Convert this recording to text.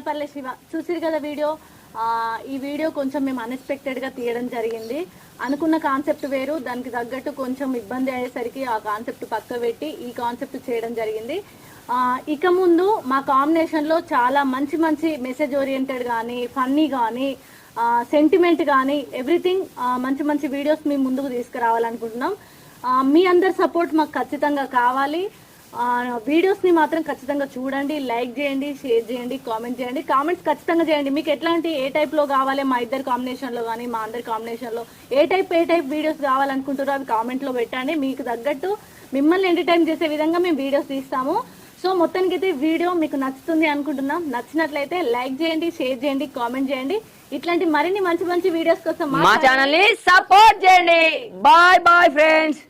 పల్లె శివ చూసిరు కదా వీడియో. ఈ వీడియో కొంచెం మేము అన్ఎక్స్పెక్టెడ్గా తీయడం జరిగింది. అనుకున్న కాన్సెప్ట్ వేరు, దానికి తగ్గట్టు కొంచెం ఇబ్బంది అయ్యేసరికి ఆ కాన్సెప్ట్ పక్క పెట్టి ఈ కాన్సెప్ట్ చేయడం జరిగింది. ఇక ముందు మా కాంబినేషన్లో చాలా మంచి మంచి మెసేజ్ ఓరియంటెడ్ కానీ, ఫన్నీ కానీ, సెంటిమెంట్ కానీ, ఎవ్రీథింగ్ మంచి మంచి వీడియోస్ మేము ముందుకు తీసుకురావాలనుకుంటున్నాం. మీ అందరి సపోర్ట్ మాకు ఖచ్చితంగా కావాలి. వీడియోస్ని మాత్రం ఖచ్చితంగా చూడండి, లైక్ చేయండి, షేర్ చేయండి, కామెంట్ చేయండి. కామెంట్స్ ఖచ్చితంగా చేయండి. మీకు ఎట్లాంటి ఏ టైప్లో కావాలి, మా ఇద్దరి కాంబినేషన్లో కానీ మా అందరి కాంబినేషన్లో ఏ టైప్ వీడియోస్ కావాలనుకుంటారో అవి కామెంట్లో పెట్టండి. మీకు తగ్గట్టు మిమ్మల్ని ఎంటర్టైన్ చేసే విధంగా మేము వీడియోస్ తీస్తాము. సో మొత్తానికి అయితే వీడియో మీకు నచ్చుతుంది అనుకుంటున్నాం. నచ్చినట్లయితే లైక్ చేయండి, షేర్ చేయండి, కామెంట్ చేయండి. ఇట్లాంటి మరిన్ని మంచి మంచి వీడియోస్ కోసం మా ఛానల్ ని సపోర్ట్ చేయండి. Bye bye friends.